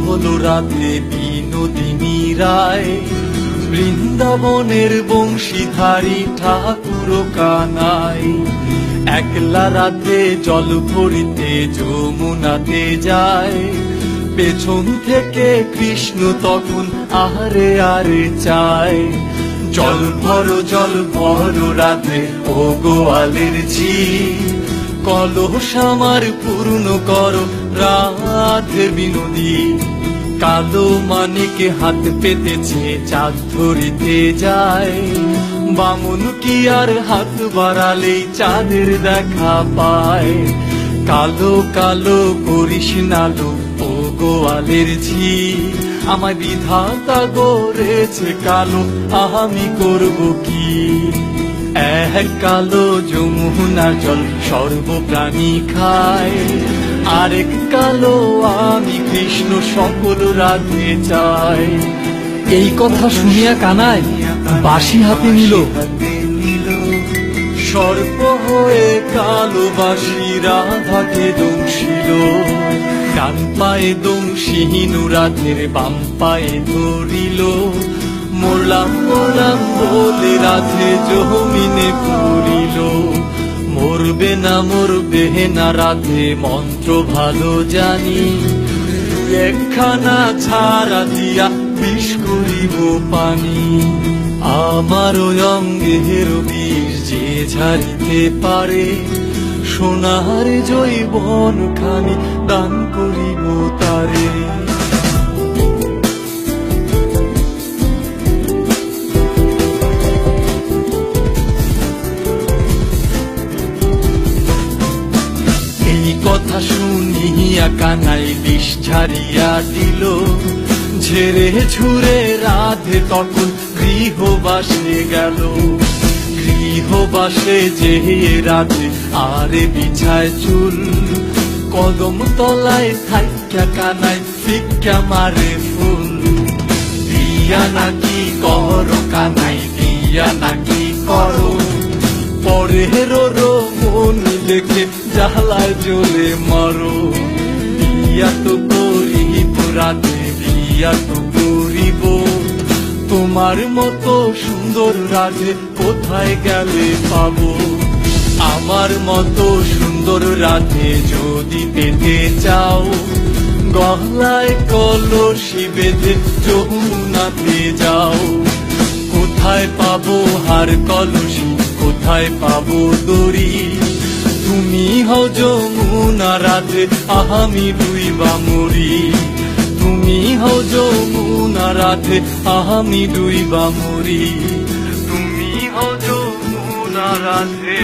হলো রাধে বিনোদিনী রায়, বৃন্দাবনের বংশীধারী ঠাকুর কানাই। একলা রাতে জল ভরিতে যমুনাতে যায়, পেছন থেকে কৃষ্ণ তখন আহারে আরে চায়। জল ভর রাধে ও গোয়ালের ঝি, কলস আমার পূর্ণ করো রাধে বিনোদী। কালো মানিকে হাত পেতেছে চাঁদ ধরিতে যায়, বামন কি আর হাত বাড়ালেই চাঁদের দেখা পায়। কালো কালো করিস নালো ও গোয়ালের ঝি, আমার বিধাতা গড়েছে কালো, আমি করব কি। এক কালো যমুনার জল সর্বপ্রাণী খায়, আরেক কালো আমি কৃষ্ণ সকল রাধে চাই। এই কথা শুনিয়া কানাই বাঁশি হাতে নিল। সর্প হয়ে কালো বাঁশি রাধাকে দংশিল, ডান পায়ে দংশিহীন রাধের বাম পায়ে ধরিল। মোরলাম মোরলাম বলে রাধে জমিনে পড়িল, মরবে না রাধে মন্ত্র ভালো জানি। একখানা ছাড়া দিয়া বিষ করিব পানি, আমার অঙ্গের বিষ যে ঝাড়িতে পারে, সোনার জৈবন খানি দান করিব তারে। এই কথা শুনিয়া কানাই বিষ ঝাড়িয়া দিল, ঝেড়ে ঝুরে রাধে তখন গৃহবাসে গেল। গৃহবাসে যে রাধে আরে বিছায় চুল, কদম তলায় থাইকা কানাই ফিক্কা মারে ফুল। দিয়া নাকি করো কানাই, দিয়া নাকি করো, পরের মন দেখে জ্বালায় জ্বলে মারো। বিয়া তো করিব রাধে, বিয়া তো করিব, তোমার মতো সুন্দর রাধে কোথায় গেলে পাবো। আমার মতো সুন্দর রাধে যদি পেতে চাও, গলায় কলসি বেঁধে যমুনাতে যাও। কোথায় পাবো হার কলসি, কোথায় পাবো দড়ি, তুমি হও যমুনা রাধে আমি ডুইবা মরি। তুমি হও যমুনা রাধে আমি ডুইবা মরি, তুমি হও যমুনা রাধে।